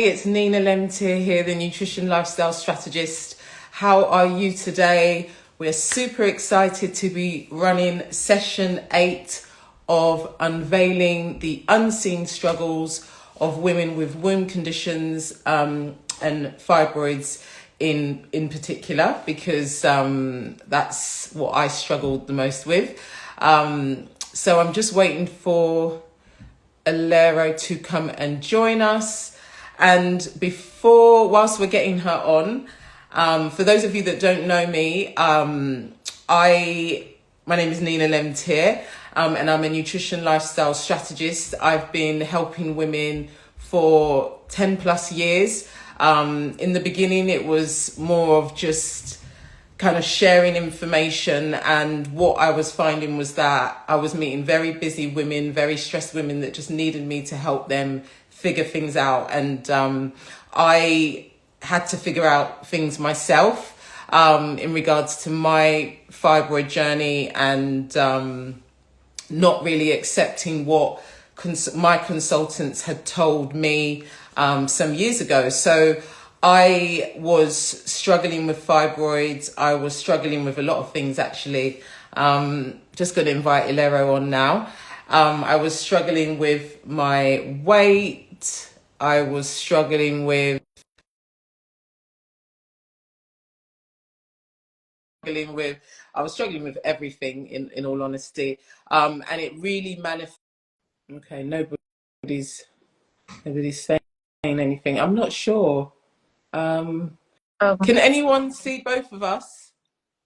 it's Nina Lemtier here, the nutrition lifestyle strategist. How are you today? We're super excited to be running session 8 of Unveiling the Unseen Struggles of Women with Womb Conditions and Fibroids in particular, because that's what I struggled the most with. So I'm just waiting for Alero to come and join us. And whilst we're getting her on, for those of you that don't know me, my name is Nina Lemtier, and I'm a nutrition lifestyle strategist. I've been helping women for 10 plus years. In the beginning, it was more of just kind of sharing information, and what I was finding was that I was meeting very busy women, very stressed women that just needed me to help them figure things out. And I had to figure out things myself in regards to my fibroid journey, and not really accepting what my consultants had told me some years ago. So I was struggling with fibroids. I was struggling with a lot of things, actually. Just going to invite Alero on now. I was struggling with my weight. I was struggling with everything, in all honesty. And it really manifested. Okay, nobody's saying anything. I'm not sure. Can anyone see both of us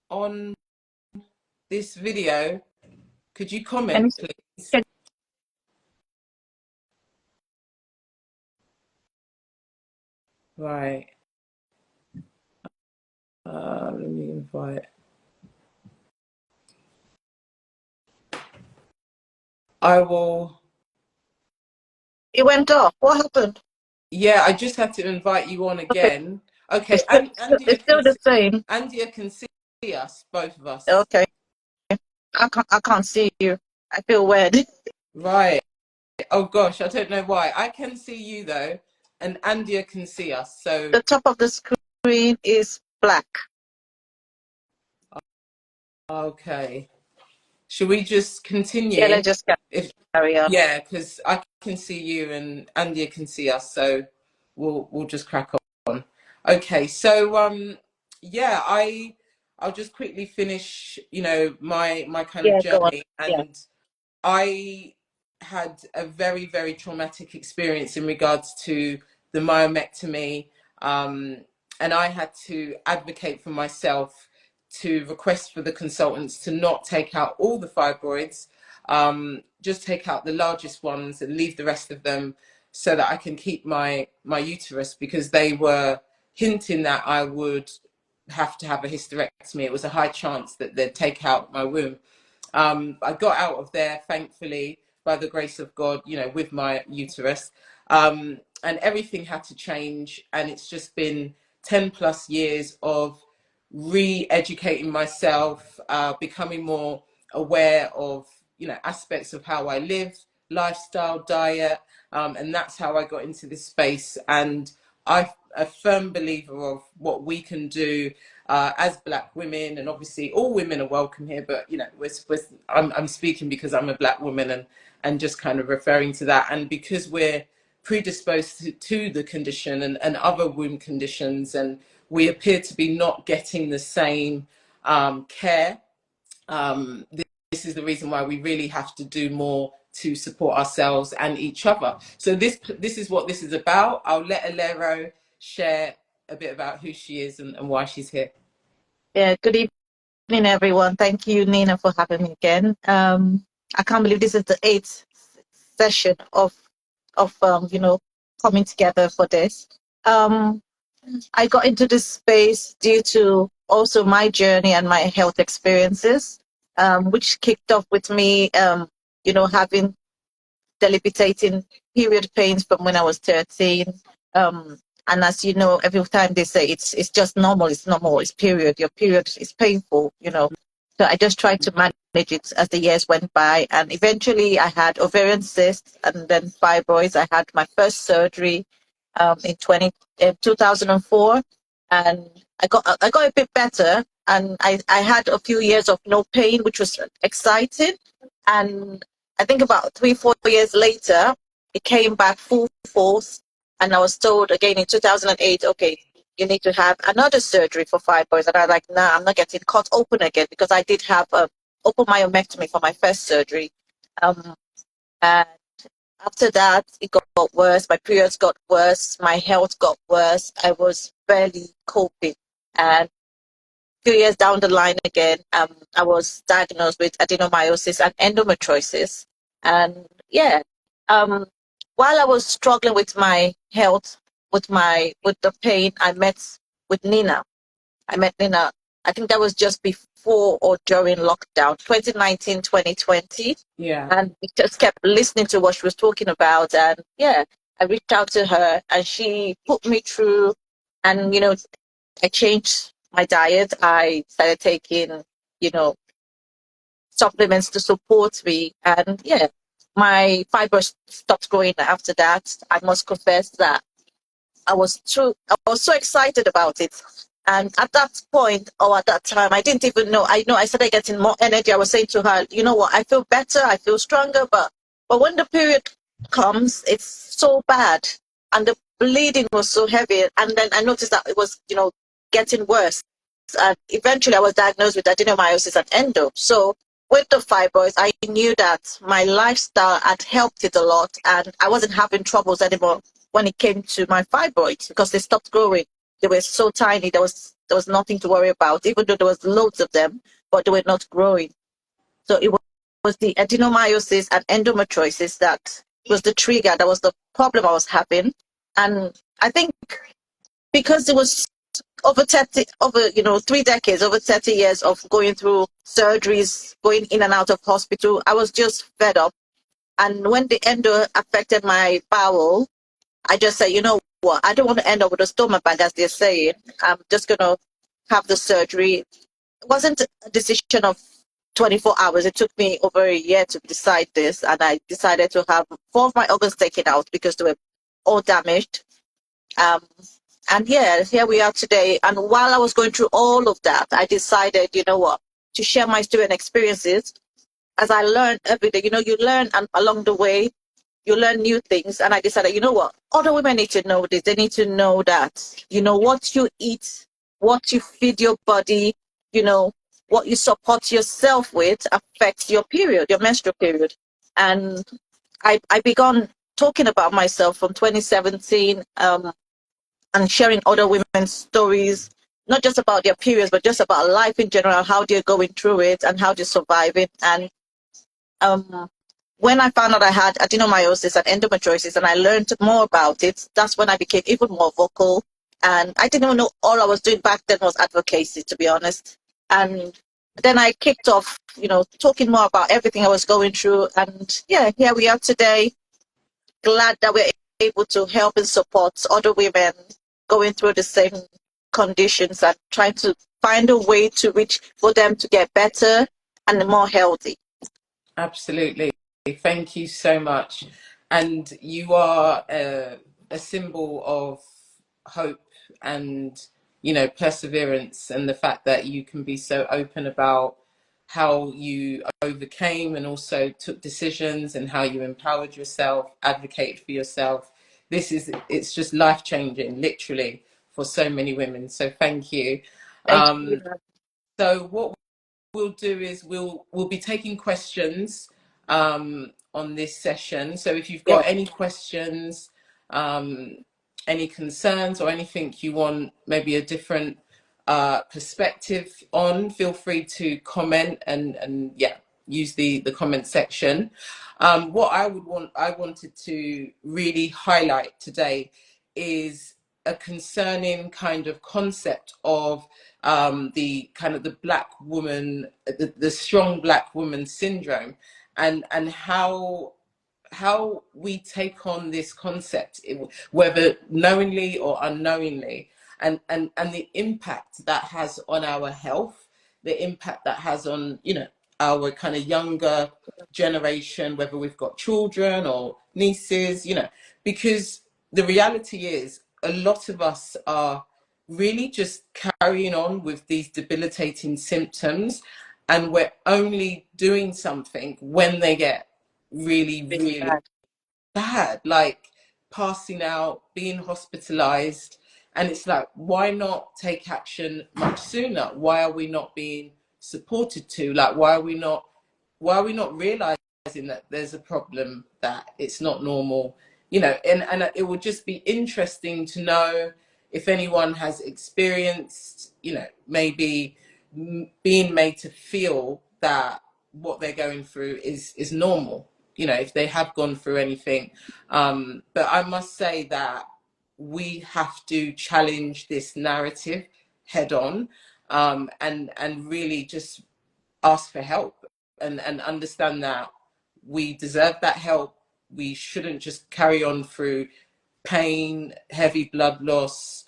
on this video? Could you comment, please? Right. Let me invite. I will. It went off. What happened? Yeah, I just had to invite you on again. Okay, it's still the same. Andia can see us, both of us. Okay. I can't see you. I feel weird. Right. Oh gosh, I don't know why. I can see you though, and Andia can see us. So the top of the screen is black. Okay. Should we just continue? Yeah, let's just carry on. Yeah, because I can see you and Andia can see us, so we'll just crack on. Okay, so yeah, I'll just quickly finish, my kind of journey. And I had a very, very traumatic experience in regards to the myomectomy, and I had to advocate for myself to request for the consultants to not take out all the fibroids, just take out the largest ones and leave the rest of them, so that I can keep my uterus, because they were hinting that I would have to have a hysterectomy. It was a high chance that they'd take out my womb. I got out of there, thankfully, by the grace of God, with my uterus. And everything had to change. And it's just been 10 plus years of re-educating myself, becoming more aware of, aspects of how I live, lifestyle, diet. And that's how I got into this space. And I'm a firm believer of what we can do as Black women, and obviously all women are welcome here, but I'm speaking because I'm a Black woman, and just kind of referring to that, and because we're predisposed to the condition and other womb conditions, and we appear to be not getting the same care. This is the reason why we really have to do more to support ourselves and each other. So this is what this is about. I'll let Alero share a bit about who she is and why she's here. Yeah, good evening, everyone. Thank you, Nina, for having me again. I can't believe this is the 8th session of coming together for this. I got into this space due to also my journey and my health experiences, which kicked off with me, having debilitating period pains from when I was 13. And as you know, every time they say it's just normal, it's period. Your period is painful, So I just tried to manage it as the years went by. And eventually I had ovarian cysts and then fibroids. I had my first surgery in 2004, and I got a bit better, and I had a few years of no pain, which was exciting. And I think about 3-4 years later, it came back full force, and I was told again in 2008, okay, you need to have another surgery for fibroids. And I was like, nah, I'm not getting cut open again, because I did have a open myomectomy for my first surgery. And after that, it got worse. My periods got worse. My health got worse. I was barely coping. And a few years down the line again, I was diagnosed with adenomyosis and endometriosis. And yeah, while I was struggling with my health, with the pain, I met with Nina. I met Nina. I think that was just before or during lockdown, 2019, 2020. Yeah. And we just kept listening to what she was talking about. And yeah, I reached out to her and she put me through. And, I changed my diet. I started taking, you know, supplements to support me. And yeah, my fibers stopped growing after that. I must confess that I was so excited about it. And at that point, or at that time, I didn't even know. I know I started getting more energy. I was saying to her, you know what, I feel better, I feel stronger, but when the period comes, it's so bad. And the bleeding was so heavy. And then I noticed that it was, getting worse. And eventually I was diagnosed with adenomyosis and endo. So with the fibroids, I knew that my lifestyle had helped it a lot, and I wasn't having troubles anymore when it came to my fibroids, because they stopped growing. They were so tiny. There was nothing to worry about, even though there was loads of them, but they were not growing. So it was the adenomyosis and endometriosis that was the trigger. That was the problem I was having. And I think because it was over 3 decades, over 30 years of going through surgeries, going in and out of hospital, I was just fed up. And when the endo affected my bowel, I just said, you know what, I don't want to end up with a stomach bag, as they're saying. I'm just going to have the surgery. It wasn't a decision of 24 hours. It took me over a year to decide this. And I decided to have 4 of my organs taken out because they were all damaged. Um, and yeah, here we are today. And while I was going through all of that, I decided, you know what, to share my student experiences. As I learned every day, you learn, and along the way, you learn new things. And I decided, you know what, other women need to know this. They need to know that, what you eat, what you feed your body, what you support yourself with affects your period, your menstrual period. And I began talking about myself from 2017, and sharing other women's stories, not just about their periods, but just about life in general, how they're going through it and how they're surviving. And when I found out I had adenomyosis and endometriosis and I learned more about it, that's when I became even more vocal. And I didn't even know all I was doing back then was advocacy, to be honest. And then I kicked off, talking more about everything I was going through. And yeah, here we are today. Glad that we're able to help and support other women going through the same conditions and trying to find a way to reach for them to get better and more healthy. Absolutely. Thank you so much. And you are a symbol of hope and, perseverance, and the fact that you can be so open about how you overcame and also took decisions and how you empowered yourself, advocated for yourself. It's just life changing, literally, for so many women. So thank you. Thank you. So what we'll do is we'll be taking questions on this session. So if you've Yeah. got any questions, um, any concerns, or anything you want maybe a different perspective on, feel free to comment and yeah, use the comment section. What I wanted to really highlight today is a concerning kind of concept of the kind of the black woman, the strong black woman syndrome, and how we take on this concept, whether knowingly or unknowingly, and the impact that has on our health, the impact that has on our kind of younger generation, whether we've got children or nieces, because the reality is a lot of us are really just carrying on with these debilitating symptoms, and we're only doing something when they get really, Really really bad. bad, like passing out, being hospitalized. And it's like, why not take action much sooner? Why are we not being supported to? Like, why are we not realizing that there's a problem, that it's not normal? And it would just be interesting to know if anyone has experienced, maybe being made to feel that what they're going through is normal, if they have gone through anything. But I must say that we have to challenge this narrative head on, and really just ask for help, and understand that we deserve that help. We shouldn't just carry on through pain, heavy blood loss,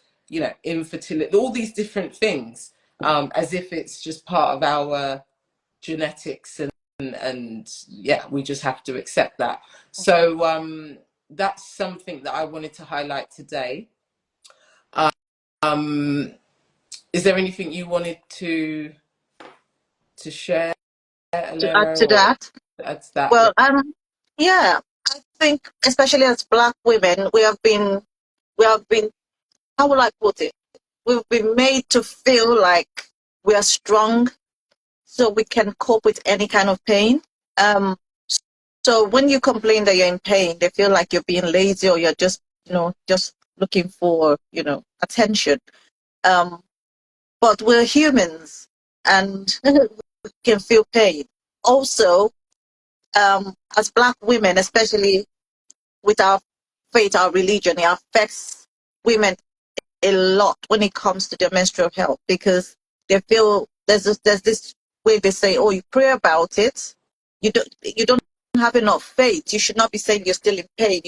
infertility, all these different things, as if it's just part of our genetics, and yeah, we just have to accept that. So that's something that I wanted to highlight today. Um, is there anything you wanted to share, To add Alera, to or that, add to that? Yeah. well, yeah, I think especially as Black women, we have been, how will I put it? We've been made to feel like we are strong, so we can cope with any kind of pain. Um, so when you complain that you're in pain, they feel like you're being lazy, or you're just looking for, attention. Um, but we're humans, and we can feel pain. Also, as Black women, especially with our faith, our religion, it affects women a lot when it comes to their menstrual health, because they feel there's this way they say, oh, you pray about it, you don't have enough faith, you should not be saying you're still in pain.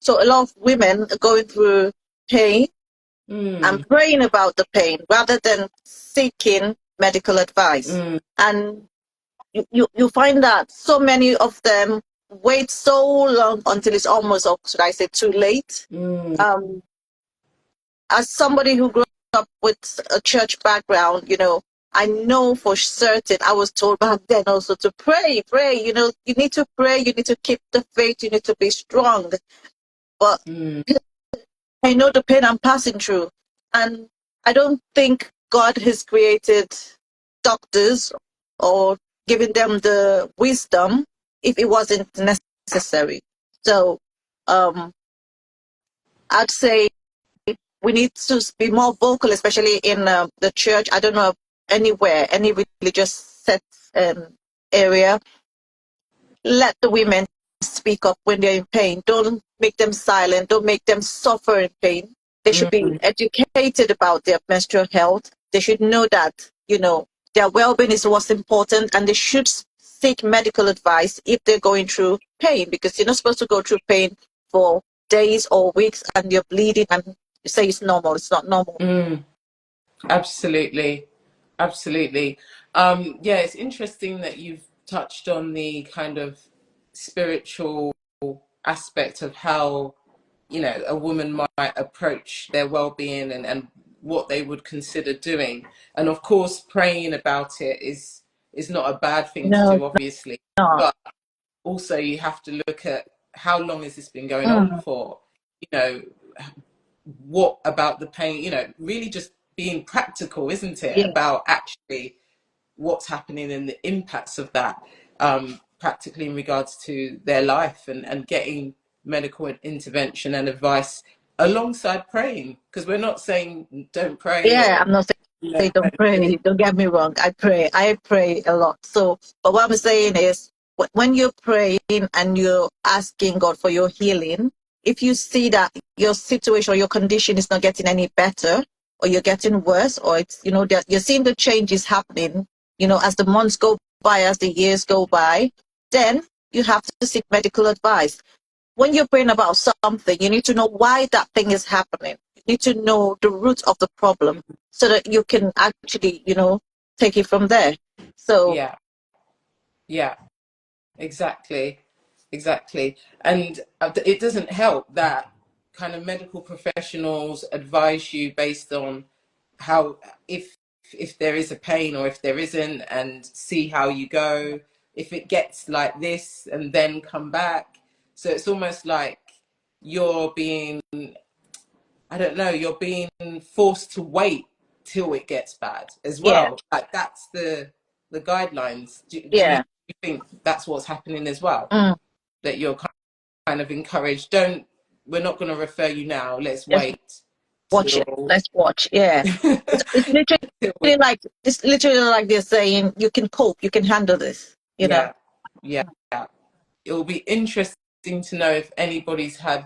So a lot of women are going through pain and Mm, praying about the pain rather than seeking medical advice. mm, And you find that so many of them wait so long until it's almost, or should I say, too late. mm, Um, as somebody who grew up with a church background, I know for certain, I was told back then also to pray, you need to pray, you need to keep the faith, you need to be strong. But mm, I know the pain I'm passing through. And I don't think God has created doctors or given them the wisdom if it wasn't necessary. So um, I'd say we need to be more vocal, especially in the church. I don't know anywhere, any religious set area. Let the women speak up when they're in pain. Don't make them silent. Don't make them suffer in pain. They should be mm. educated about their menstrual health. They should know that, their well-being is what's important, and they should seek medical advice if they're going through pain, because you're not supposed to go through pain for days or weeks and you're bleeding and you say it's normal. It's not normal. Mm. Absolutely, absolutely. Yeah, it's interesting that you've touched on the kind of spiritual aspect of how, a woman might approach their well-being, and what they would consider doing. And of course, praying about it is not a bad thing to No, do, it's obviously. not. But also you have to look at how long has this been going on Mm, for? You know, what about the pain? Really just being practical, isn't it? yeah. About actually what's happening and the impacts of that, practically in regards to their life, and getting medical intervention and advice alongside praying. Because we're not saying don't pray, Yeah, or I'm not saying don't don't do pray. it. Don't get me wrong. I pray a lot. So, but what I'm saying is, when you're praying and you're asking God for your healing, if you see that your situation or your condition is not getting any better, or you're getting worse, or it's, that you're seeing the changes happening, as the months go by, as the years go by, then you have to seek medical advice. When you're praying about something, you need to know why that thing is happening. You need to know the root of the problem so that you can actually, take it from there. So, Yeah, yeah, exactly, exactly. And it doesn't help that kind of medical professionals advise you based on how, if there is a pain or if there isn't, and see how you go. If it gets like this, and then come back. So it's almost like you're being, I don't know, you're being forced to wait till it gets bad as Yeah. well. Like that's the guidelines. Do you Yeah. think that's what's happening as well? Mm. That you're kind of encouraged, don't, we're not going to refer you now, let's Just wait watch it. till Let's watch. Yeah. It's till literally like, it's literally like they're saying you can cope, you can handle this. You know. yeah, yeah. It will be interesting to know if anybody's had.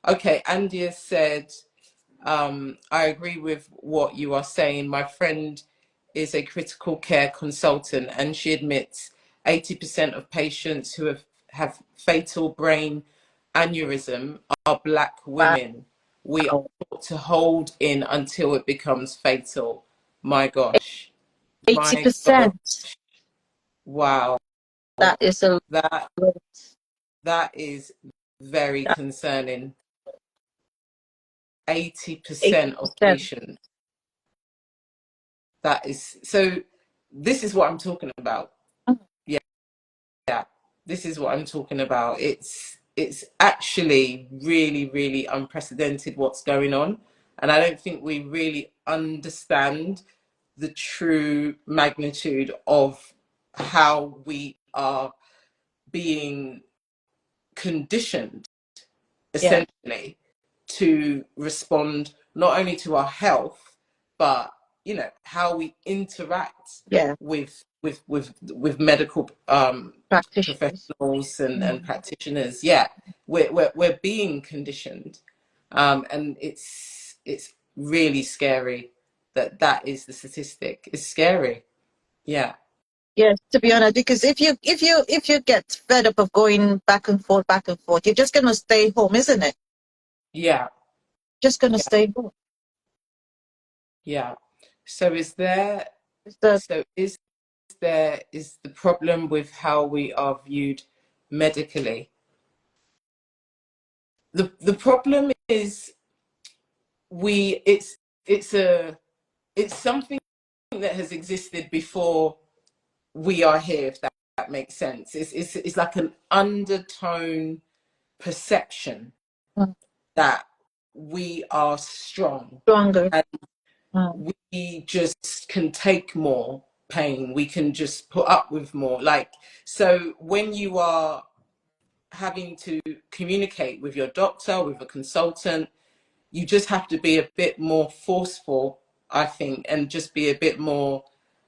Okay, Andy has said, I agree with what you are saying. My friend is a critical care consultant, and she admits 80% of patients who have fatal brain aneurysm are Black women. We are Wow. taught to hold in until it becomes fatal. My gosh. My God. 80%. Wow. That is a That lot. that is very That concerning. 80% of 80%. patients. That is so. This is what I'm talking about. Mm. Yeah, yeah. This is what I'm talking about. It's actually really, really unprecedented what's going on, and I don't think we really understand the true magnitude of how we are being conditioned, Yeah. essentially, to respond not only to our health, but how we interact Yeah. with medical Practitioners. professionals and Mm. practitioners. Yeah, we're being conditioned, and it's really scary that is the statistic. It's scary. Yeah, Yes, to be honest, because if you get fed up of going back and forth, you're just gonna stay home, isn't it? yeah, Just gonna yeah, stay home. yeah. So is there? It's the So is the problem with how we are viewed medically. The problem is we it's a it's something that has existed before we are here, if that makes sense. It's like an undertone perception mm, that we are strong stronger. and Mm. we just can take more pain, we can just put up with more. Like, so when you are having to communicate with your doctor, with a consultant, you just have to be a bit more forceful, I think, and just be a bit more,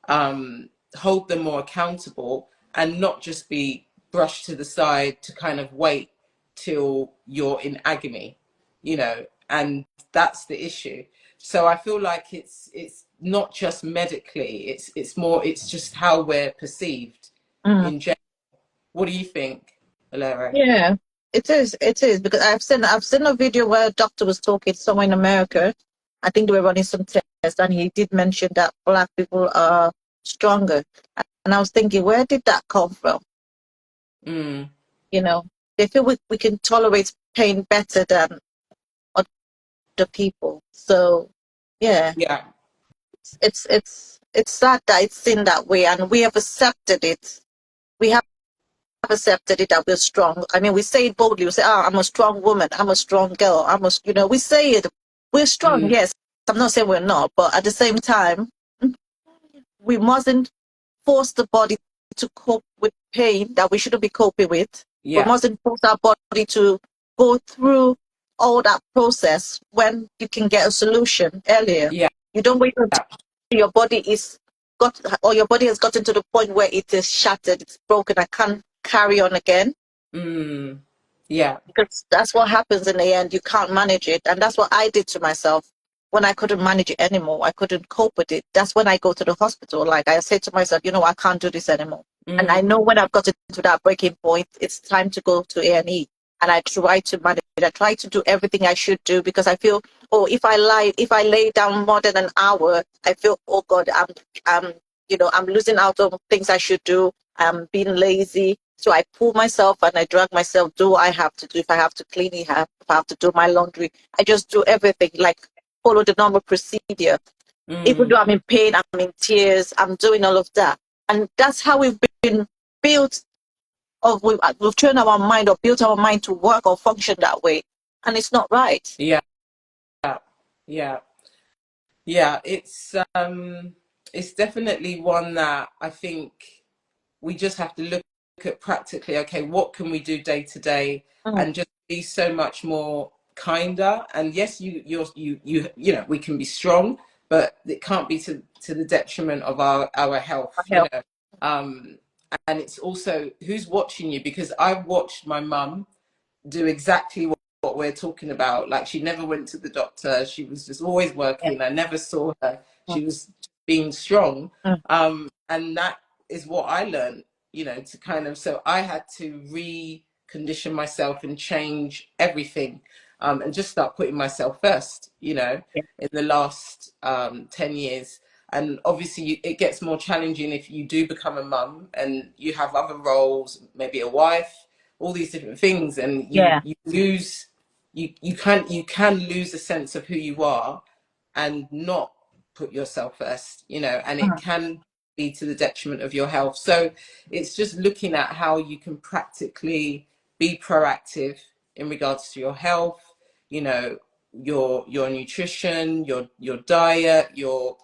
hold them more accountable, and not just be brushed to the side to kind of wait till you're in agony, and that's the issue. So I feel like it's not just medically, it's just how we're perceived Mm. in general. What do you think, Alera? Yeah, it is. It is because I've seen a video where a doctor was talking somewhere in America. I think they were running some tests, and he did mention that Black people are stronger. And I was thinking, where did that come from? Mm, You know, they feel we can tolerate pain better than other people. So, yeah, yeah. it's sad that it's seen that way, and we have accepted it. We have accepted it that we're strong. I mean, we say it boldly. We say, "Oh, I'm a strong woman. I'm a strong girl. we say it. We're strong. Mm, Yes, I'm not saying we're not, but at the same time, we mustn't force the body to cope with pain that we shouldn't be coping with. We yeah. mustn't force our body to go through all that process when you can get a solution earlier. Yeah. You don't wait until your body your body has gotten to the point where it is shattered, it's broken, I can't carry on again. Mm, yeah. Because that's what happens in the end. You can't manage it. And that's what I did to myself when I couldn't manage it anymore. I couldn't cope with it. That's when I go to the hospital. Like I said to myself, I can't do this anymore. And Mm, I know when I've gotten to that breaking point, it's time to go to A&E. And I try to manage it. I try to do everything I should do because I feel, oh, if I lay down more than an hour, I feel, oh God, I'm losing out on things I should do. I'm being lazy. So I pull myself and I drag myself. Do I have to do? If I have to clean it, if I have to do my laundry, I just do everything, like follow the normal procedure. Even Mm. though I'm in pain, I'm in tears, I'm doing all of that. And that's how we've been built, or we've trained our mind or built our mind to work or function that way. And it's not right. Yeah, yeah, yeah. It's definitely one that I think we just have to look at practically. Okay, what can we do day to day, Mm, and just be so much more kinder. And yes, you know, we can be strong, but it can't be to the detriment of our health. You help. know, um, and it's also who's watching you, because I've watched my mum do exactly what we're talking about. Like, she never went to the doctor. She was just always Yeah. working. I never saw her. Mm, She was being strong. mm, And that is what I learned, you know, to kind of, so I had to recondition myself and change everything, and just start putting myself first, you know, yeah. in the last 10 years. And obviously it gets more challenging if you do become a mum and you have other roles, maybe a wife, all these different things, and Yeah. you lose, you can lose a sense of who you are and not put yourself first, you know, and it Mm, can be to the detriment of your health. So it's just looking at how you can practically be proactive in regards to your health, you know, your nutrition, your diet, your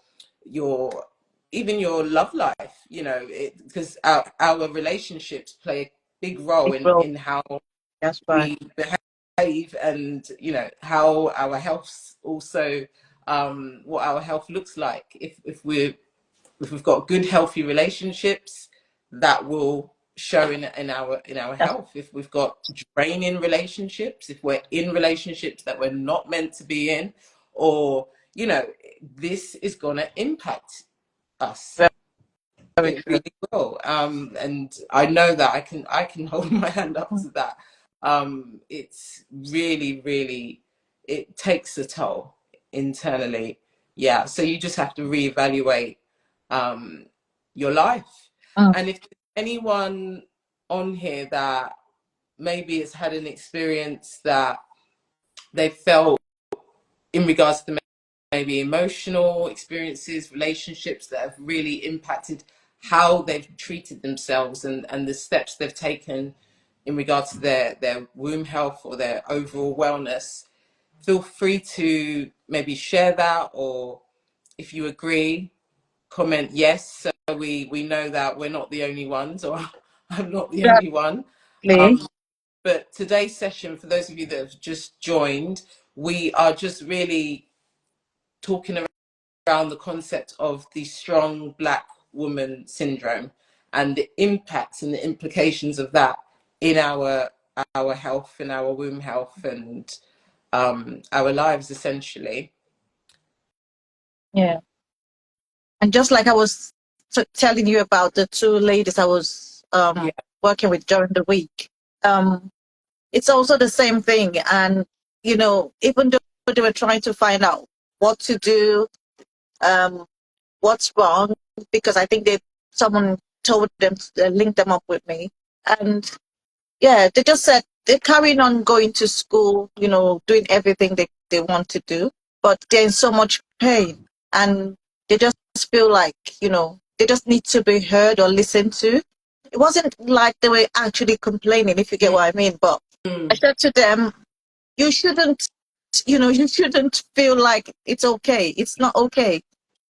even your love life, you know, because our relationships play a big role big role. in how That's right. we behave, and you know how our health also, what our health looks like. If we've got good healthy relationships, that will show in our That's health. If we've got draining relationships, if we're in relationships that we're not meant to be in, or you know, this is going to impact us. very, very It true. really will. And I know that I can hold my hand up Mm, to that. It's really, really, it takes a toll internally. Yeah. So you just have to reevaluate um, your life. mm, And if there's anyone on here that maybe has had an experience that they felt in regards to maybe emotional experiences, relationships that have really impacted how they've treated themselves, and the steps they've taken in regards to their womb health or their overall wellness, feel free to maybe share that, or if you agree, comment yes, so we know that we're not the only ones, or I'm not the only one. Definitely. um, but today's session, for those of you that have just joined, we are just really talking around the concept of the strong black woman syndrome and the impacts and the implications of that in our health and our womb health, and our lives essentially. Yeah. And just like I was telling you about the two ladies I was Yeah. working with during the week, um, it's also the same thing. And, you know, even though they were trying to find out what to do, um, what's wrong, because I think someone told them to link them up with me. And yeah, they just said they're carrying on going to school, you know, doing everything they want to do, but they're in so much pain, and they just feel like, you know, they just need to be heard or listened to. It wasn't like they were actually complaining, if you get what I mean, but I Mm, said to them, you shouldn't, you know, you shouldn't feel like it's okay. It's not okay.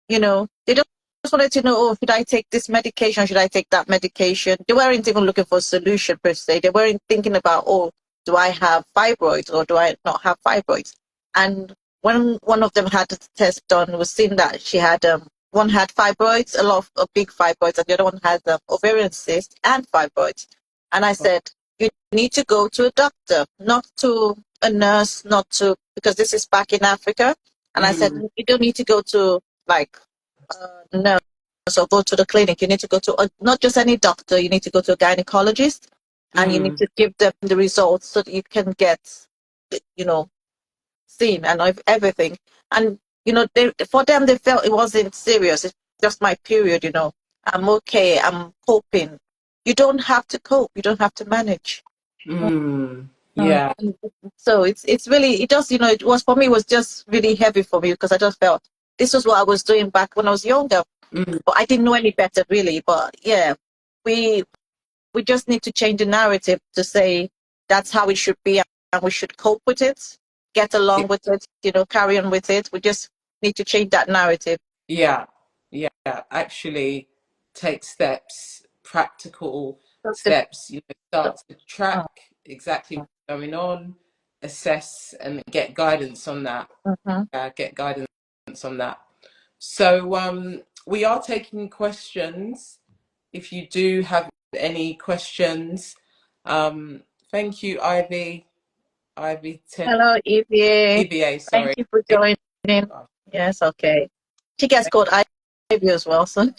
You know, they just wanted to know, oh, should I take this medication? Should I take that medication? They weren't even looking for a solution per se. They weren't thinking about, oh, do I have fibroids or do I not have fibroids? And when one of them had the test done, was seen that she had one had fibroids, a lot of big fibroids, and the other one had ovarian cyst and fibroids. And I said, you need to go to a doctor, not to a nurse, not to, because this is back in Africa. And I said, mm, you don't need to go to like nurse or go to the clinic. You need to go to not just any doctor. You need to go to a gynecologist, and you need mm, to give them the results so that you can get, you know, seen and everything. And you know, for them, they felt it wasn't serious. It's just my period. You know, I'm okay. I'm coping. you don't have to cope, you don't have to manage. Yeah. So it's really, it just, it was, for me, it was just really heavy for me, because I just felt this was what I was doing back when I was younger, but I didn't know any better, really. But yeah, we we just need to change the narrative to say that's how it should be, and we should cope with it, get along with it, carry on with it. We just need to change that narrative. Yeah. Yeah. Actually take steps, practical steps, start to track exactly what's going on, assess and get guidance on that. Get guidance on that. So we are taking questions. If you do have any questions, thank you, Ivy. Hello, EVA. EBA, Thank sorry. you for joining. Yes, okay. She gets called Ivy as well, so.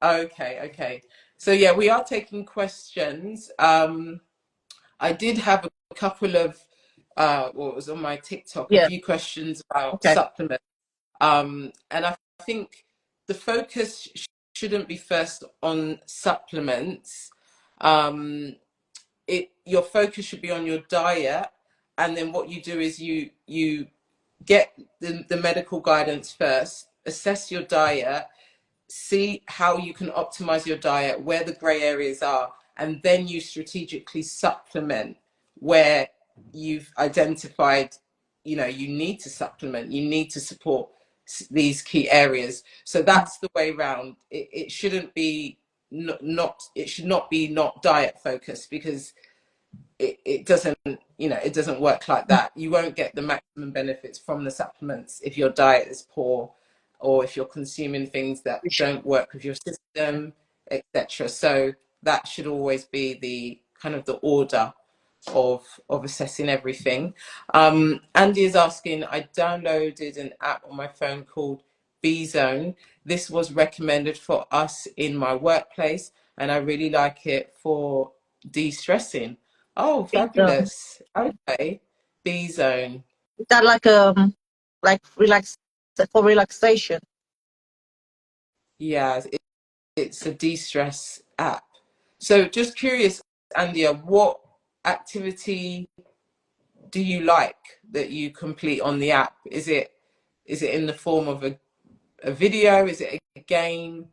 Okay. So yeah, we are taking questions. I did have a couple of what was on my TikTok, a Yeah, few questions about okay. supplements. And I think the focus shouldn't be first on supplements. Your focus should be on your diet, and then what you do is you get the medical guidance first, assess your diet, see how you can optimize your diet, where the gray areas are, and then you strategically supplement where you've identified, you need to supplement, you need to support these key areas. So that's the way round. It shouldn't be it should not be not diet focused, because it doesn't, it doesn't work like that. You won't get the maximum benefits from the supplements if your diet is poor, or if you're consuming things that don't work with your system, etc. So that should always be the kind of the order of assessing everything. Andy is asking, I downloaded an app on my phone called B Zone. This was recommended for us in my workplace, and I really like it for de-stressing. Oh, fabulous. Okay. B Zone. Is that like for relaxation? Yeah, it's a de-stress app. So just curious, Andia, what activity do you like that you complete on the app? Is it in the form of a video? Is it a game?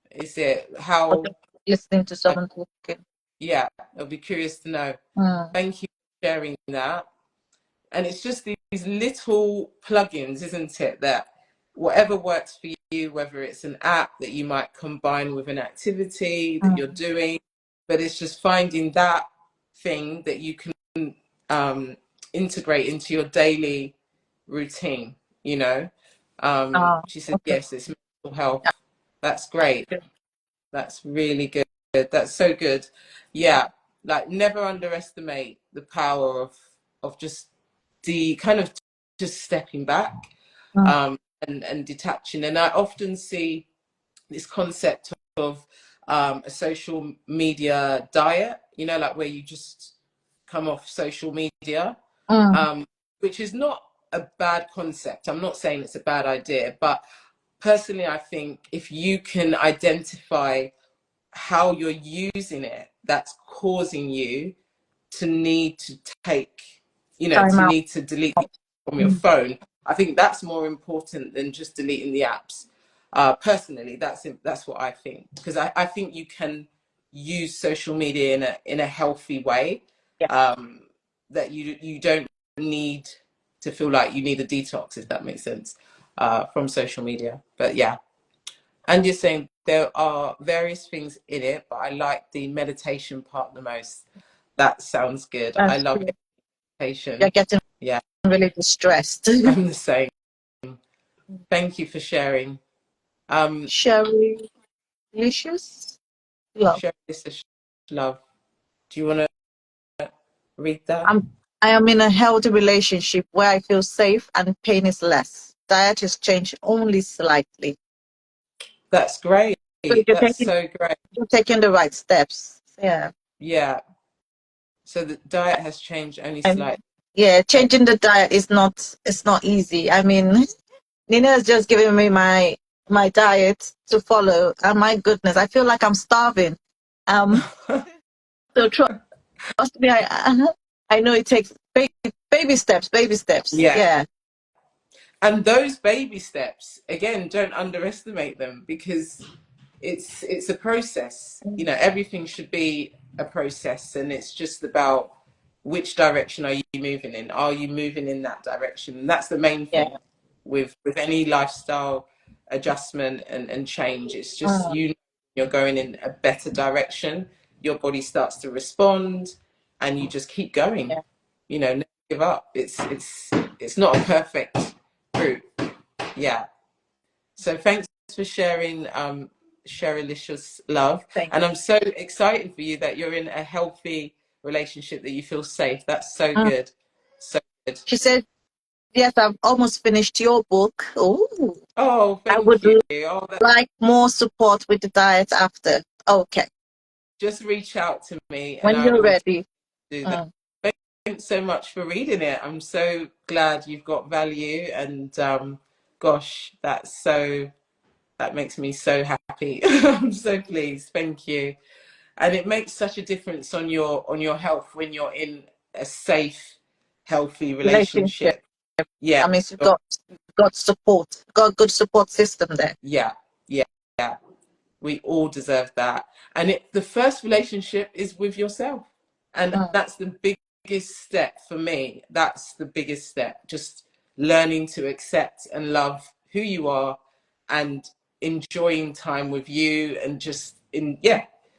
Is it Or how? just listening to someone talking? Yeah, I'll be curious to know. Thank you for sharing that. And it's just these little plugins, isn't it, that whatever works for you, whether it's an app that you might combine with an activity that you're doing, but it's just finding that thing that you can integrate into your daily routine, you know. She said, Okay. yes, it's mental health. That's great. That's really good. That's so good. Yeah, like never underestimate the power of just the kind of just stepping back, and detaching. And I often see this concept of a social media diet, like where you just come off social media, which is not a bad concept. I'm not saying it's a bad idea, but personally, I think if you can identify how you're using it, that's causing you to need to take, Time to out. need to delete the from your phone. I think that's more important than just deleting the apps. Personally, that's what I think, because I think you can use social media in a healthy way, Yeah. that you don't need to feel like you need a detox, if that makes sense, from social media. But yeah, and you're saying there are various things in it, but I like the meditation part the most. That sounds good. I That's love good. You're meditation. getting Yeah, really distressed. I'm the same. Thank you for sharing. Sherry Licious? Love. Share this, love. Do you want to read that? I am in a healthy relationship where I feel safe and pain is less. Diet has changed only slightly. That's great. So That's so great. you're taking the right steps. Yeah. Yeah. So the diet has changed only And slightly. yeah, changing the diet is not, it's not easy. I mean, Nina has just given me my diet to follow, and my goodness, I feel like I'm starving. So trust me, I know it takes baby steps, baby steps. Yeah. Yeah. And those baby steps, again, don't underestimate them, because it's a process. You know, everything should be a process, and it's just about which direction are you moving in. Are you moving in that direction? And that's the main Yeah. thing with any lifestyle adjustment and change. It's just you're going in a better direction. Your body starts to respond, and you just keep going. Yeah. You know, never give up. It's not a perfect route. Yeah. So thanks for sharing, Sherrilicious love. Thank And I'm so excited for you that you're in a healthy relationship, that you feel safe. That's so you. good. So good. She said, yes, I've almost finished your book. Oh, Oh, I thank would you. Oh, like more support with the diet after. Okay. just reach out to me and When I you're will ready. do that. Mm. Thanks so much for reading it. I'm so glad you've got value, and gosh, that makes me so happy. I'm so pleased. Thank you. And it makes such a difference on your health when you're in a safe, healthy Relationship. relationship. Yeah, I mean, you've got support, got a good support system there. yeah, yeah, yeah. We all deserve that. And the first relationship is with yourself, and Mm. that's the biggest step for me. That's the biggest step. Just learning to accept and love who you are, and enjoying time with you, and just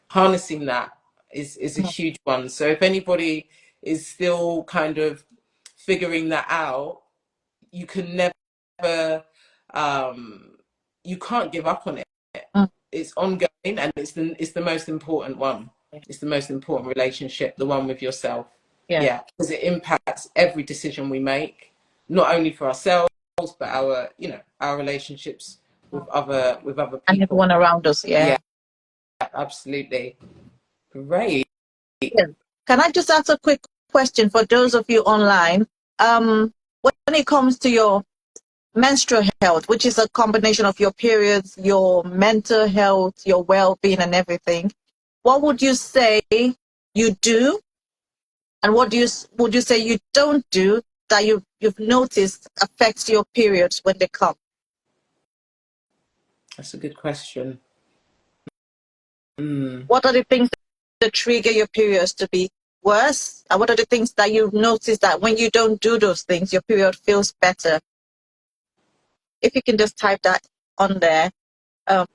harnessing that is a Mm. huge one. So if anybody is still kind of figuring that out, you can never you can't give up on it. Mm. It's ongoing, and it's the most important one. It's the most important relationship, the one with yourself. Yeah. Yeah, because it impacts every decision we make, not only for ourselves, but our relationships with other And people. everyone around us. Yeah, Yeah. absolutely. Great. Yeah. Can I just ask a quick question for those of you online? When it comes to your menstrual health, which is a combination of your periods, your mental health, your well-being and everything, what would you say you do, and what would you say you don't do that you've noticed affects your periods when they come? That's a good question. Mm. What are the things that trigger your periods to be worse? And what are the things that you've noticed that when you don't do those things, your period feels better? If you can just type that on there. Um,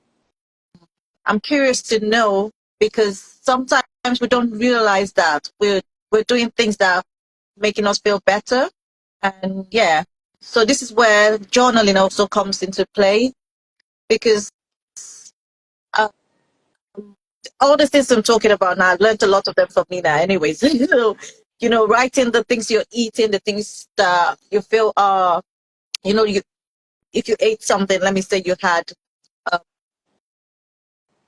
I'm curious to know, because sometimes we don't realize that we're doing things that are making us feel better. And yeah, so this is where journaling also comes into play, because uh, all the things I'm talking about now, I've learned a lot of them from Nina anyways. Writing the things you're eating, the things that you feel are, if you ate something, let me say uh,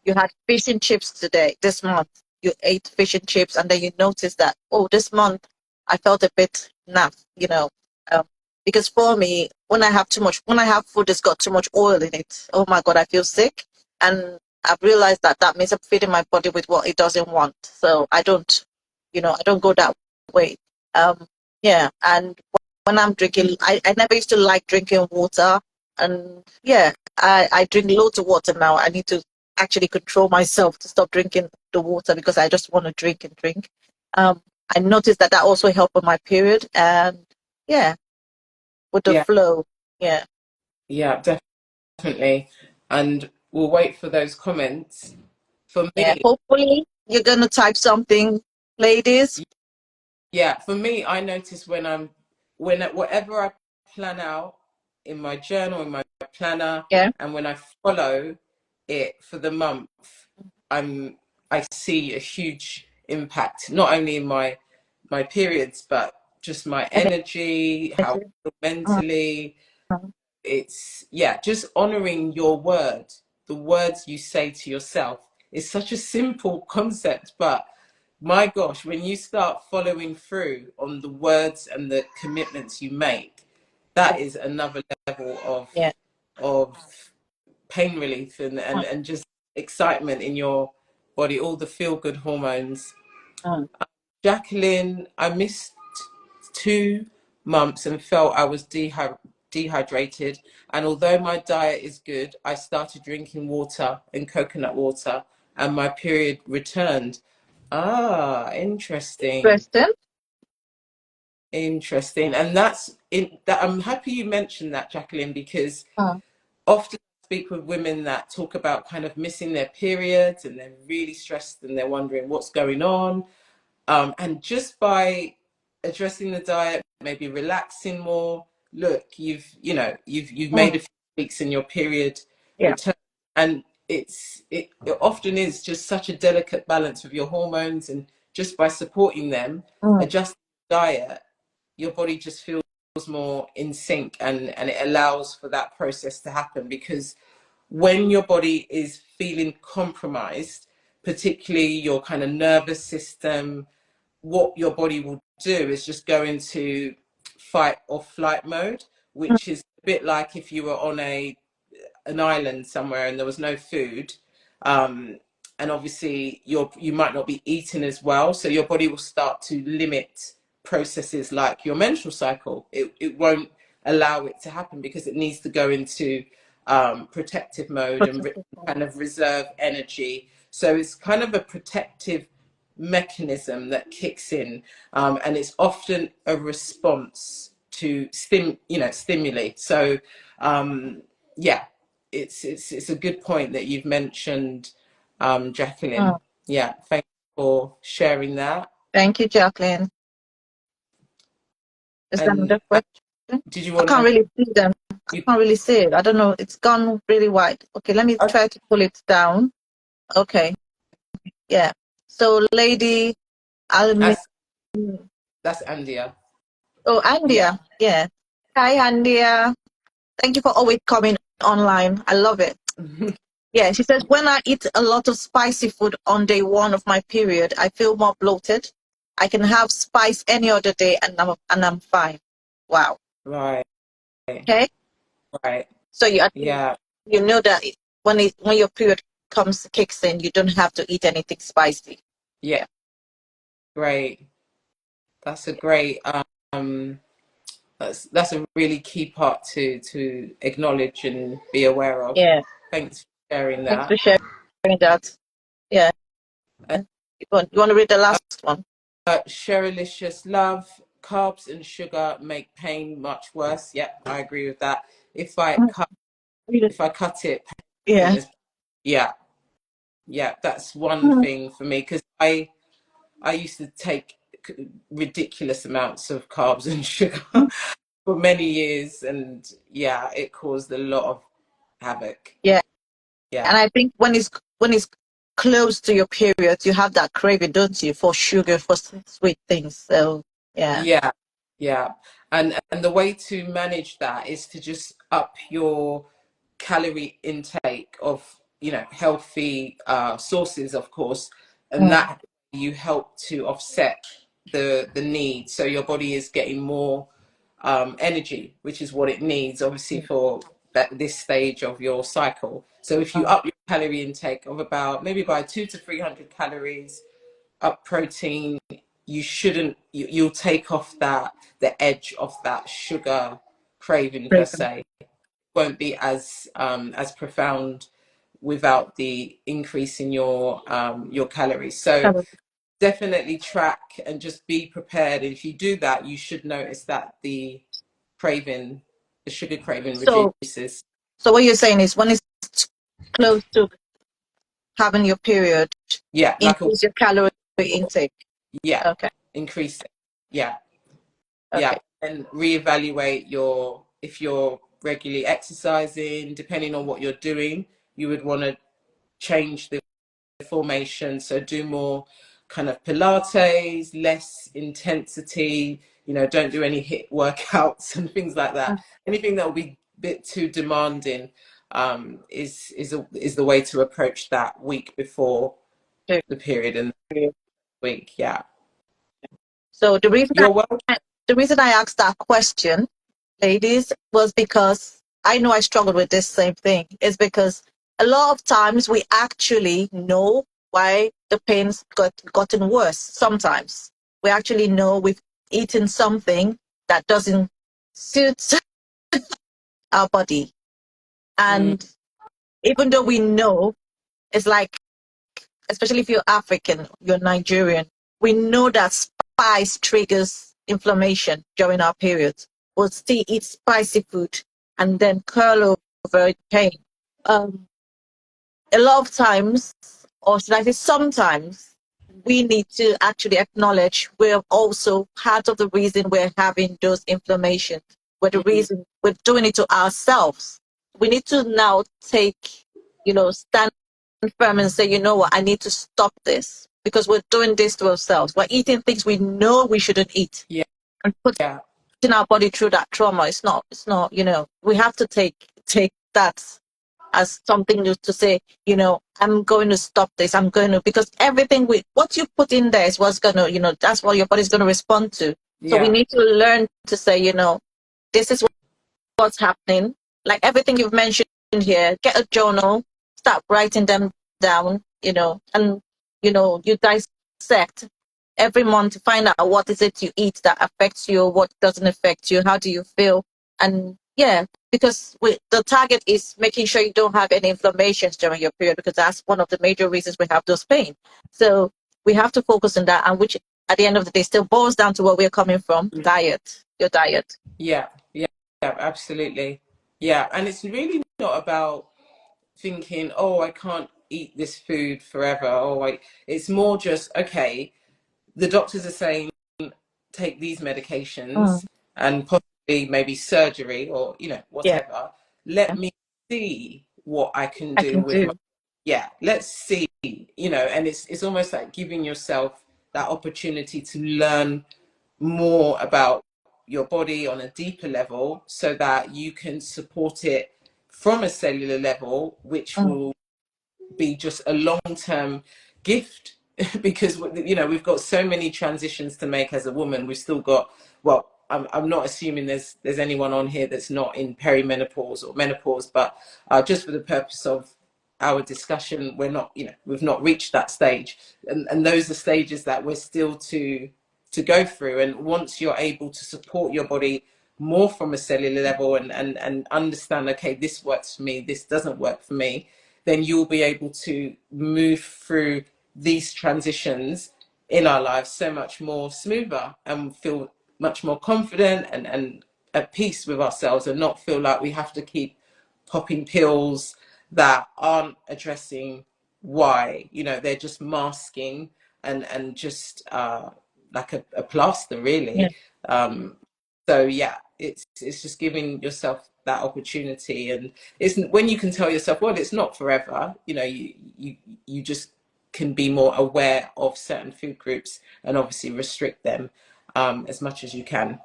you had fish and chips this month. You ate fish and chips, and then you notice that, oh, this month I felt a bit naff, um, because for me, when I have food that's got too much oil in it, oh my God, I feel sick. And I've realized that means I'm feeding my body with what it doesn't want. So I don't go that way. Yeah. And when I'm drinking, I never used to like drinking water. And yeah, I drink loads of water now. I need to actually control myself to stop drinking the water, because I just want to drink and drink. I noticed that also helped with my period, and yeah, with the Yeah, flow. Yeah. yeah, definitely. And we'll wait for those comments. For Yeah. me, Hopefully you're gonna type something, ladies. yeah, for me, I notice whatever I plan out in my journal, in my planner, Yeah. and when I follow it for the month, I see a huge impact, not only in my periods, but just my energy, how I feel mentally. It's just honoring your word, the words you say to yourself. It's such a simple concept, but my gosh, when you start following through on the words and the commitments you make, that is another level Yeah. of pain relief and just excitement in your body, all the feel-good hormones. Mm. Jacqueline, I missed 2 months and felt I was dehydrated. And although my diet is good, I started drinking water and coconut water, and my period returned. Ah, interesting. Question. Interesting. And that's in that I'm happy you mentioned that, Jacqueline, because Mm. often I speak with women that talk about kind of missing their periods and they're really stressed and they're wondering what's going on. And just by addressing the diet, maybe relaxing more, look, you've Mm. made a few tweaks in your period Yeah. return. And it often is just such a delicate balance with your hormones, and just by supporting them, Mm. adjusting the diet, your body just feels more in sync, and it allows for that process to happen. Because when your body is feeling compromised, particularly your kind of nervous system, what your body will do is just go into fight or flight mode, Mm. which is a bit like if you were on an island somewhere and there was no food. And obviously you might not be eating as well, so your body will start to limit processes like your menstrual cycle. It won't allow it to happen because it needs to go into protective mode and Protective. kind of reserve energy. So it's kind of a protective mechanism that kicks in, and it's often a response to stimuli. So yeah, it's a good point that you've mentioned, Jacqueline. Mm. Yeah, thank you for sharing that. Thank you, Jacqueline. Is that And another question? did you I want can't to? really see them. I You, can't really see it. I don't know. It's gone really wide. Okay, let me oh, try to pull it down. Okay. Yeah. So, Lady Almi. that's Andia. Oh, Yeah. Andia. Yeah. Hi, Andia. Thank you for always coming online. I love it. Yeah, she says, when I eat a lot of spicy food on day one of my period, I feel more bloated. I can have spice any other day and I'm fine. Wow. Right. Okay. Right. So Yeah. you know that when your period kicks in, you don't have to eat anything spicy. Yeah. Yeah. Great. That's a great. That's a really key part to acknowledge and be aware of. Yeah. Thanks for sharing Thanks that. for sharing that. Yeah. Uh, You want to read the last one? Sherylicious love, carbs and sugar make pain much worse. Yep, I agree with that. If I Mm. cut Read it. if I cut it, pain Yeah. is, yeah, yeah. That's one Mm. thing for me, because I used to take ridiculous amounts of carbs and sugar for many years, and yeah, it caused a lot of havoc. Yeah. Yeah. And I think when it's close to your period, you have that craving, don't you, for sugar, for sweet things. So yeah. Yeah, yeah. And the way to manage that is to just up your calorie intake of, healthy sources, of course, and Mm. that you help to offset the need. So your body is getting more energy, which is what it needs, obviously, for this stage of your cycle. So if you Mm. up your calorie intake of about maybe by 200 to 300 calories, up protein, you'll take off the edge of that sugar craving per Craving. se. Won't be as profound without the increase in your calories. So definitely track and just be prepared. If you do that, you should notice that the sugar craving So reduces. so what you're saying is when it's close to having your period, Yeah, increase your calorie intake. yeah, Okay. increase. Yeah, yeah, Okay. and reevaluate if you're regularly exercising, depending on what you're doing, you would want to change the formation. So do more kind of Pilates, less intensity, don't do any HIIT workouts and things like that. Anything that will be a bit too demanding is the way to approach that week before Okay. the period and the week. Yeah. So the reason You're well. I asked that question, ladies, was because I know I struggled with this same thing. Is because a lot of times we actually know why the pain's gotten worse. Sometimes we actually know we've eaten something that doesn't suit our body. Mm. And even though we know, it's like, especially if you're African, you're Nigerian, we know that spice triggers inflammation during our periods. We'll still eat spicy food and then curl over in pain. Um, a lot of times, or should I say sometimes, we need to actually acknowledge we're also part of the reason we're having those inflammations. We're the Mm. reason we're doing it to ourselves. We need to now take, stand firm and say, you know what, I need to stop this because we're doing this to ourselves. We're eating things we know we shouldn't eat Yeah. and putting Yeah. our body through that trauma. It's not, we have to take that as something to say, I'm going to stop this. I'm going to, because everything what you put in there is what's going to, that's what your body's going to respond to. So we Yeah. need to learn to say, this is what's happening. Like everything you've mentioned here, get a journal, start writing them down, and, you dissect every month to find out what is it you eat that affects you, what doesn't affect you, how do you feel. And yeah, because the target is making sure you don't have any inflammations during your period, because that's one of the major reasons we have those pain. So we have to focus on that, and which at the end of the day still boils down to where we're coming from, diet, your diet. Yeah. Yeah. Yeah. Absolutely. Yeah. And it's really not about thinking, oh, I can't eat this food forever. It's more just, okay, the doctors are saying take these Mm, medications and possibly maybe surgery or, yeah, whatever. Let me see what I can I do can with my, do. yeah, let's see, and it's almost like giving yourself that opportunity to learn more about your body on a deeper level so that you can support it from a cellular level, which Mm, will be just a long-term gift because we've got so many transitions to make as a woman. We've still got, well, I'm not assuming there's anyone on here that's not in perimenopause or menopause, but just for the purpose of our discussion, we've not reached that stage, and those are stages that we're still to go through. And once you're able to support your body more from a cellular level and understand, okay, this works for me, this doesn't work for me, then you'll be able to move through these transitions in our lives so much more smoother and feel much more confident and at peace with ourselves, and not feel like we have to keep popping pills that aren't addressing why, they're just masking and just like a plaster yeah, really. So yeah, it's just giving yourself that opportunity. And it's when you can tell yourself, well, it's not forever, you just can be more aware of certain food groups and obviously restrict them as much as you can,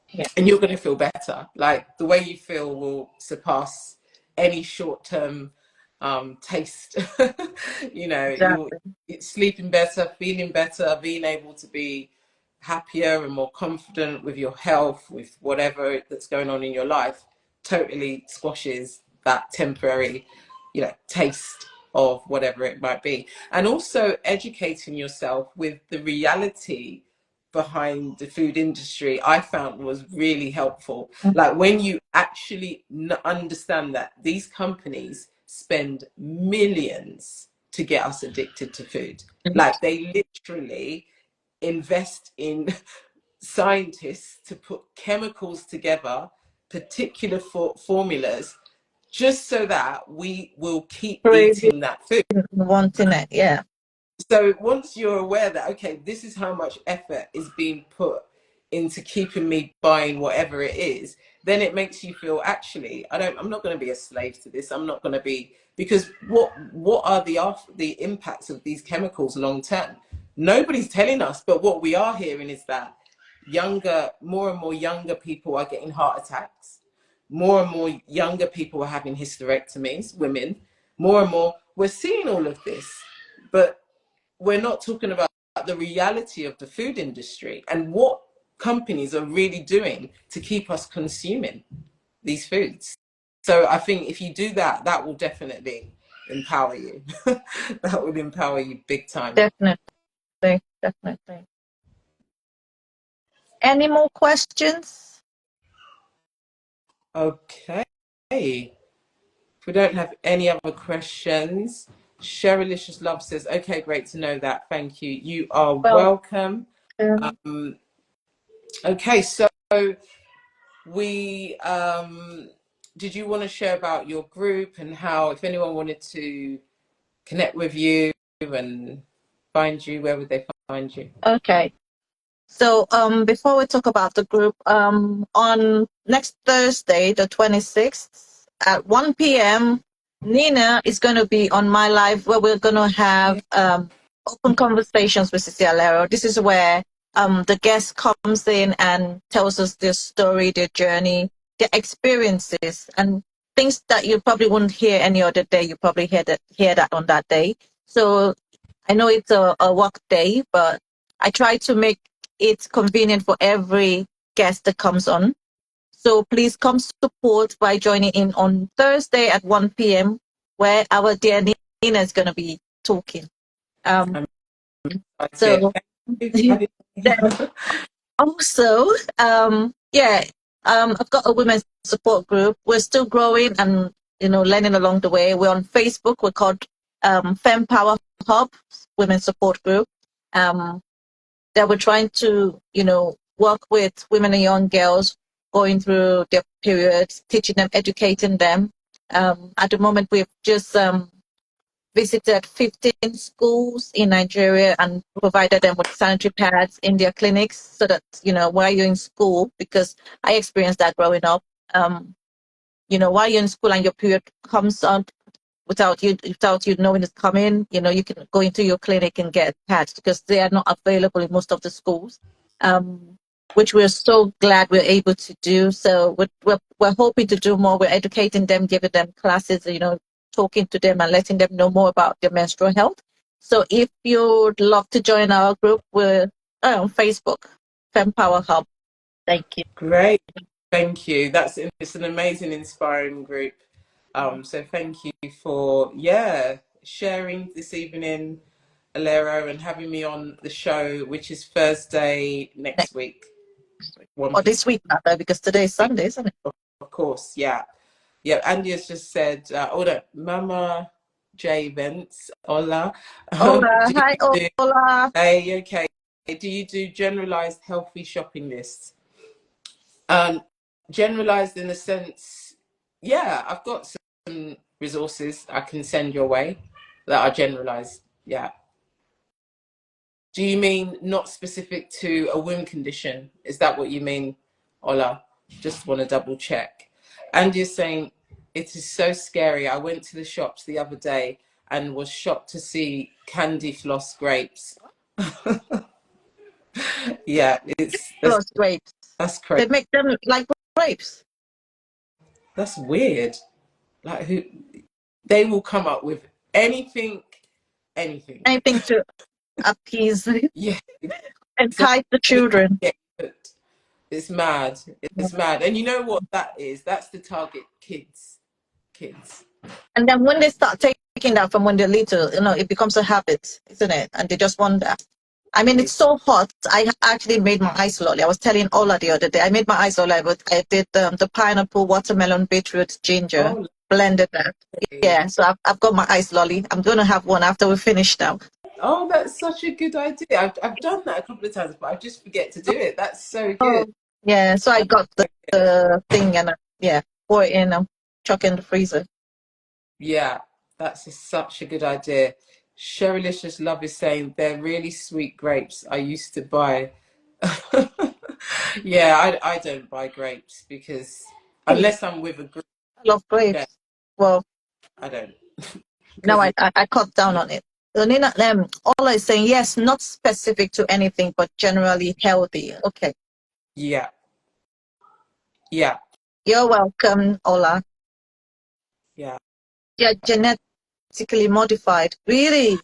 yeah, and you're going to feel better. Like the way you feel will surpass any short-term taste. You exactly. sleeping better, feeling better, being able to be happier and more confident with your health, with whatever that's going on in your life, totally squashes that temporary, taste of whatever it might be. And also educating yourself with the reality behind the food industry, I found was really helpful. Mm, Like when you actually understand that these companies spend millions to get us addicted to food. Like they literally invest in scientists to put chemicals together, particular formulas, just so that we will keep craving, eating that food. wanting it. Yeah, So once you're aware that, okay, this is how much effort is being put into keeping me buying whatever it is, then it makes you feel, actually, I'm not going to be a slave to this. I'm not going to be, because what are the impacts of these chemicals long term? Nobody's telling us, but what we are hearing is that more and more younger people are getting heart attacks. More and more younger people are having hysterectomies, women. More and more, we're seeing all of this, but we're not talking about the reality of the food industry and what companies are really doing to keep us consuming these foods. So I think if you do that, that will definitely empower you. That would empower you big time. Definitely, definitely. Any more questions? Okay. If we don't have any other questions, Sherylicious Love says, okay, great to know that. Thank you. You are Well, welcome. Okay, so we did you want to share about your group and how, if anyone wanted to connect with you and find you, where would they find you? okay. So before we talk about the group, on next Thursday, the 26th at 1 p.m., Nina is going to be on my live where we're going to have open conversations with Cecilia Lero. This is where the guest comes in and tells us their story, their journey, their experiences, and things that you probably wouldn't hear any other day. You probably hear that on that day. So I know it's a work day, but I try to make it's convenient for every guest that comes on. So please come support by joining in on Thursday at 1 p.m. where our dear Nina is going to be talking. So then also, I've got a women's support group. We're still growing and, learning along the way. We're on Facebook. We're called Fem Power Hub Women's Support Group. That we're trying to, work with women and young girls going through their periods, teaching them, educating them. At the moment, we've just visited 15 schools in Nigeria and provided them with sanitary pads in their clinics so that, while you're in school, because I experienced that growing up, while you're in school and your period comes on, without you knowing it's coming, you can go into your clinic and get pads because they are not available in most of the schools, which we're so glad we're able to do. So we're hoping to do more. We're educating them, giving them classes, talking to them and letting them know more about their menstrual health. So if you'd love to join our group, we're on Facebook, Fem Power Hub. Thank you. Great. Thank you. It's an amazing, inspiring group. So thank you for sharing this evening, Alero, and having me on the show, which is Thursday next week. Or this week, rather, because today is Sunday, isn't it? Of course, yeah. Andy has just said, Mama J Vents, hola. Hola, hi, hola. Hey, okay. Do you do generalized healthy shopping lists? Generalized in the sense, I've got some resources I can send your way that are generalized. Yeah. Do you mean not specific to a wound condition? Is that what you mean, Ola? Just want to double check. And you're saying it is so scary. I went to the shops the other day and was shocked to see candy floss grapes. Yeah, Floss grapes. that's crazy. They make them like grapes. That's weird. Like they will come up with anything to appease yeah, entice the children. it's mad. It's mad. And you know what that is? That's the target kids. And then when they start taking that from when they're little, it becomes a habit, isn't it? And they just want that. I mean, it's so hot. I actually made my ice lolly. I was telling Ola the other day, I made my ice lolly, but I did the pineapple, watermelon, beetroot, ginger, blended that. Yeah, so I've got my ice lolly. I'm going to have one after we finish now. Oh, that's such a good idea. I've done that a couple of times, but I just forget to do it. That's so good. Yeah, so I got the thing and pour it in and chuck in the freezer. Yeah, that's such a good idea. Sherylicious Love is saying they're really sweet grapes I used to buy. Yeah, I don't buy grapes because unless I'm with a group. I love grapes. Well, I don't. No, I cut down on it. So Nina, all is saying yes, not specific to anything, but generally healthy. Okay. Yeah. You're welcome, Ola. Yeah. Yeah, genetically modified. Really?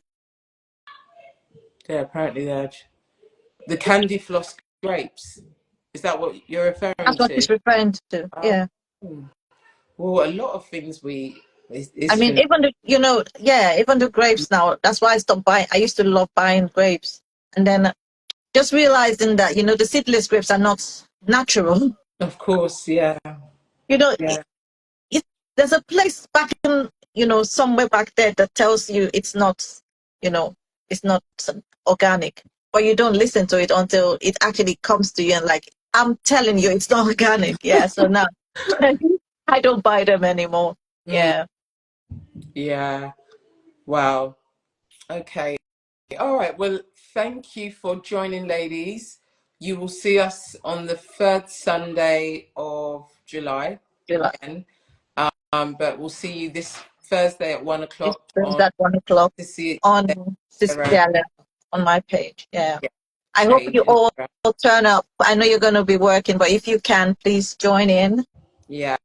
Yeah, apparently they're the candy floss grapes. Is that what you're referring That's what to? he's referring to. Yeah. Well, a lot of things we It's I mean, phenomenal. even the, even the grapes now. That's why I stopped buying. I used to love buying grapes, and then just realizing that the seedless grapes are not natural. Of course, yeah, You know, yeah, it, there's a place back in somewhere back there that tells you you know, it's not organic, but you don't listen to it until it actually comes to you and like, I'm telling you, it's not organic. Yeah. So now I don't buy them anymore. mm, Yeah. yeah. Wow. Okay. All right. Well, thank you for joining, ladies. You will see us on the third Sunday of July July. again. But we'll see you this Thursday at 1 o'clock It's on at 1 o'clock to see on Sarah. Cecilia on my page. Yeah. Yeah, I hope page you and all turn up. I know you're going to be working, but if you can, please join in. yeah,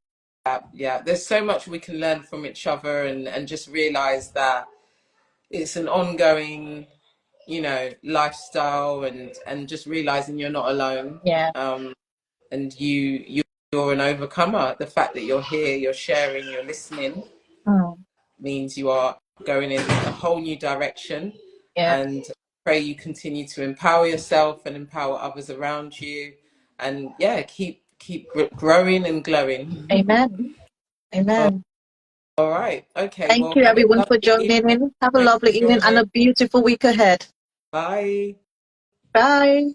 yeah. There's so much we can learn from each other, and just realize that it's an ongoing, lifestyle, and just realizing you're not alone. Yeah. And you're an overcomer. The fact that you're here, you're sharing, you're listening Mm, means you are going in a whole new direction. yeah. And pray you continue to empower yourself and empower others around you, and yeah, keep growing and glowing. Amen. Amen. All right. Okay. Thank Well, you, have a everyone, for lovely joining evening. in. Have a lovely evening and Enjoy. a beautiful week ahead. Bye. Bye.